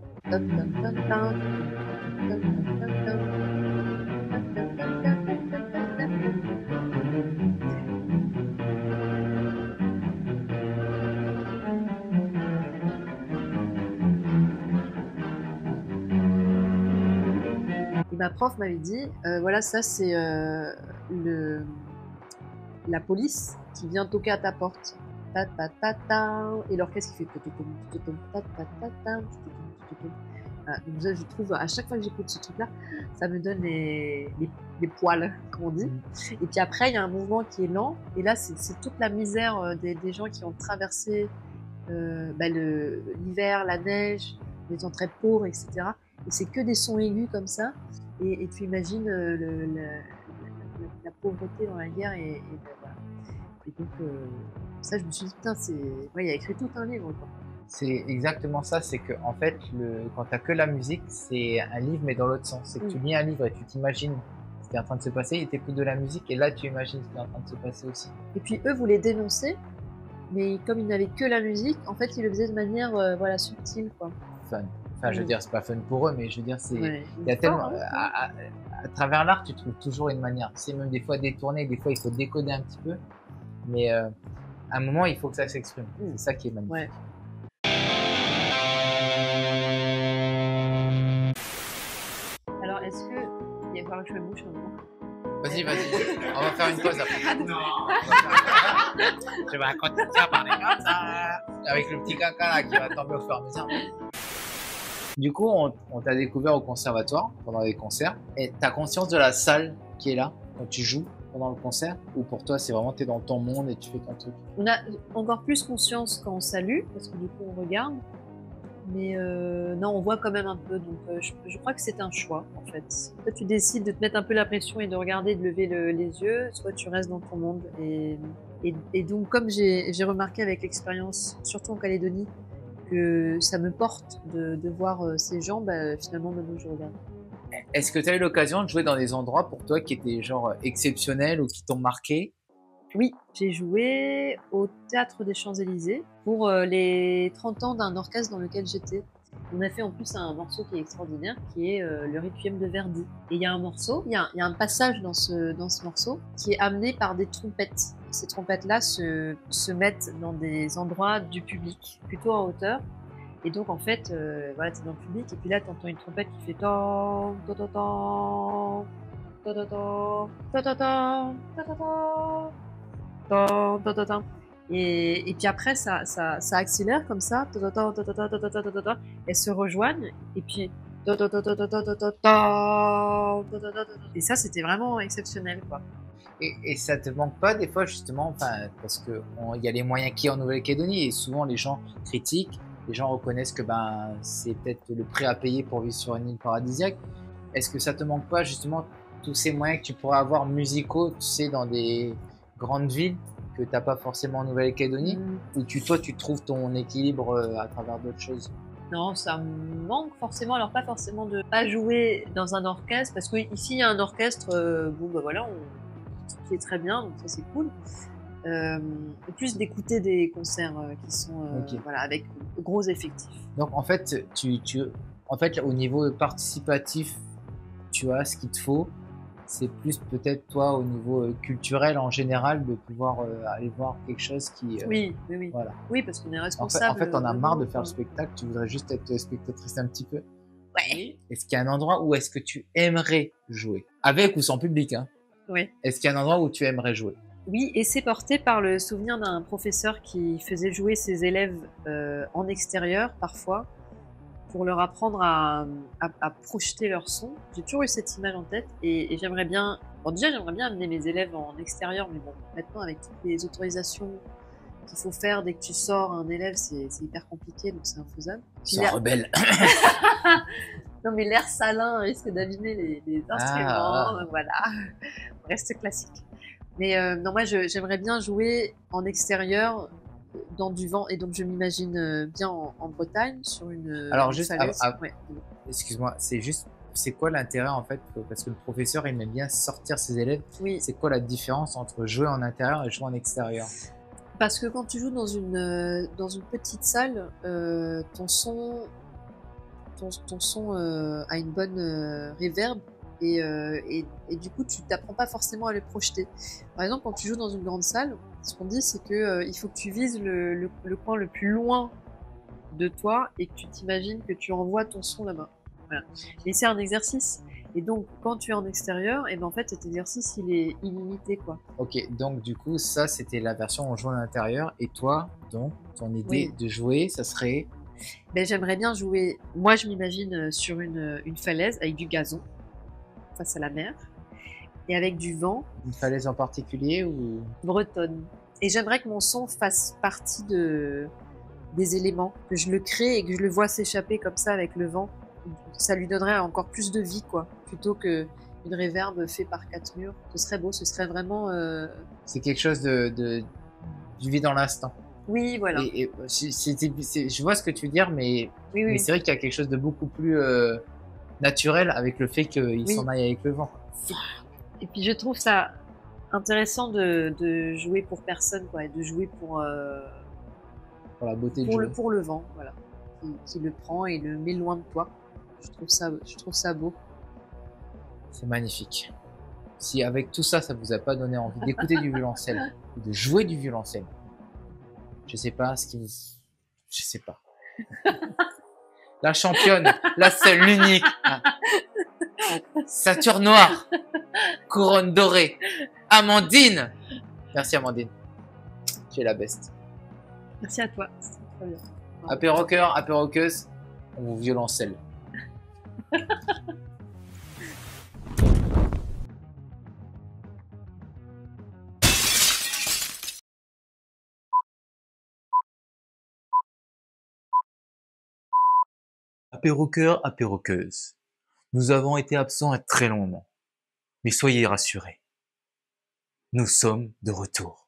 Et ma prof m'avait dit, voilà, ça c'est la police qui vient toquer à ta porte. Ta, ta, ta, ta, et l'orchestre qui fait ta, ta, ta, ta, voilà. Donc je trouve, à chaque fois que j'écoute ce truc-là, ça me donne les poils, comme on dit. Et puis après, il y a un mouvement qui est lent, et là, c'est toute la misère des gens qui ont traversé l'hiver, la neige, les gens très pauvres, etc. Et c'est que des sons aigus comme ça, et tu imagines la pauvreté dans la guerre, et voilà. Et donc, ça, je me suis dit, putain, ouais, il a écrit tout un livre, quoi. C'est exactement ça, c'est que en fait, quand t'as que la musique, c'est un livre mais dans l'autre sens. C'est que tu lis un livre et tu t'imagines ce qui est en train de se passer, et t'écoutes de la musique et là tu imagines ce qui est en train de se passer aussi. Et puis eux voulaient dénoncer, mais comme ils n'avaient que la musique, en fait, ils le faisaient de manière voilà, subtile, quoi. Fun. Enfin, je veux dire, c'est pas fun pour eux, mais je veux dire, c'est. Ouais, Il y a tellement. hein. À travers l'art, tu trouves toujours une manière. C'est même des fois détourné, des fois il faut décoder un petit peu, mais à un moment il faut que ça s'exprime. C'est ça qui est magnifique. Ouais. Alors, est-ce que il va falloir que je me bouche un moment? Vas-y, on va faire une pause après. Non. Je vais continuer à parler comme ça, avec le petit caca là qui va tomber au fur et à mesure. Du coup, on t'a découvert au conservatoire pendant les concerts. Et t'as conscience de la salle qui est là quand tu joues pendant le concert, ou pour toi c'est vraiment t'es dans ton monde et tu fais ton truc? On a encore plus conscience quand on salue, parce que du coup on regarde. Mais non, on voit quand même un peu. Donc je crois que c'est un choix en fait. Soit tu décides de te mettre un peu la pression et de regarder, de lever les yeux, soit tu restes dans ton monde. Et donc comme j'ai remarqué avec l'expérience, surtout en Calédonie, que ça me porte de voir ces gens, bah, finalement maintenant je regarde. Est-ce que tu as eu l'occasion de jouer dans des endroits pour toi qui étaient genre exceptionnels ou qui t'ont marqué? Oui, j'ai joué au Théâtre des Champs-Élysées pour les 30 ans d'un orchestre dans lequel j'étais. On a fait en plus un morceau qui est extraordinaire, qui est le Requiem de Verdi. Et il y a un morceau, il y a un passage dans ce morceau qui est amené par des trompettes. Ces trompettes-là se mettent dans des endroits du public, plutôt en hauteur. Et donc en fait, voilà, t'es dans le public et puis là t'entends une trompette qui fait tan tan tan tan tan tan tan tan tan tan tan tan tan. Et puis après ça accélère comme ça, tan tan tan tan tan tan tan tan tan. Elles se rejoignent et puis tan tan tan tan tan tan tan tan tan tan tan. Et ça c'était vraiment exceptionnel, quoi. Et ça te manque pas des fois justement, enfin, parce que il y a les moyens qui en Nouvelle-Calédonie et souvent les gens critiquent les gens reconnaissent que ben c'est peut-être le prix à payer pour vivre sur une île paradisiaque. Est-ce que ça te manque pas justement tous ces moyens que tu pourrais avoir musicaux, tu sais, dans des grandes villes que t'as pas forcément en Nouvelle-Calédonie, ou toi tu trouves ton équilibre à travers d'autres choses? Non, ça me manque forcément. Alors pas forcément de pas jouer dans un orchestre, parce que ici il y a un orchestre, bon bah voilà, qui est très bien, donc ça c'est cool. Et plus d'écouter des concerts qui sont Ok. voilà, avec gros effectifs. Donc en fait, en fait, au niveau participatif, tu as ce qu'il te faut. C'est plus peut-être toi au niveau culturel en général de pouvoir aller voir quelque chose qui. Oui, oui, oui. Voilà. Oui, parce qu'on est En fait, responsable. t'en as marre de nous, faire le spectacle. Tu voudrais juste être spectatrice un petit peu. Ouais. Est-ce qu'il y a un endroit où est-ce que tu aimerais jouer, avec ou sans public, hein? Ouais. Est-ce qu'il y a un endroit où tu aimerais jouer? Oui, et c'est porté par le souvenir d'un professeur qui faisait jouer ses élèves en extérieur parfois pour leur apprendre à projeter leur son. J'ai toujours eu cette image en tête et j'aimerais bien. Bon, déjà, j'aimerais bien amener mes élèves en extérieur, mais bon, maintenant, avec toutes les autorisations qu'il faut faire dès que tu sors un élève, c'est hyper compliqué, donc c'est infaisable. Puis C'est rebelle. Non, mais l'air salin risque d'abîmer les instruments, donc voilà. On reste classique. Mais non, moi, j'aimerais bien jouer en extérieur, dans du vent, et donc je m'imagine bien en Bretagne, sur une Alors, une juste falaise. Ouais. excuse-moi, c'est quoi l'intérêt en fait? Parce que le professeur il aime bien sortir ses élèves. Oui, C'est quoi la différence entre jouer en intérieur et jouer en extérieur? parce que quand tu joues dans une petite salle, ton son a une bonne reverb et du coup tu t'apprends pas forcément à le projeter. Par exemple, quand tu joues dans une grande salle, ce qu'on dit c'est que il faut que tu vises le coin le plus loin de toi et que tu t'imagines que tu envoies ton son là-bas. Voilà. Et c'est un exercice. Et donc quand tu es en extérieur, et ben en fait cet exercice il est illimité quoi. Ok, donc du coup ça c'était la version où on joue en intérieur et toi donc ton idée Oui. de jouer ça serait Ben, j'aimerais bien jouer. Moi, je m'imagine sur une falaise avec du gazon face à la mer et avec du vent une falaise en particulier ou bretonne. Et j'aimerais que mon son fasse partie des éléments, que je le crée et que je le vois s'échapper comme ça avec le vent. Ça lui donnerait encore plus de vie, quoi, plutôt que une réverbe faite par quatre murs. Ce serait beau, ce serait vraiment. c'est quelque chose du vivre dans l'instant. Oui, voilà. Et je vois ce que tu veux dire, mais Oui, mais oui. c'est vrai qu'il y a quelque chose de beaucoup plus naturel avec le fait qu'il Oui. s'en aille avec le vent. Et puis je trouve ça intéressant de jouer pour personne, quoi, et de jouer pour Pour la beauté du jeu. pour le vent, voilà, qui le prend et le met loin de toi. Je trouve ça beau. C'est magnifique. Si avec tout ça, ça vous a pas donné envie d'écouter du violoncelle ou de jouer du violoncelle, je sais pas ce qui vous... Je sais pas. La championne, la seule, l'unique. Ceinture noire. Couronne dorée. Amandine. Merci Amandine. Tu es la best. Merci à toi, c'est très bien. Apéroqueur, apéroqueuse, on vous violoncelle. Apéroqueur, apéroqueuse. Nous avons été absents un très long moment. Mais soyez rassurés. Nous sommes de retour.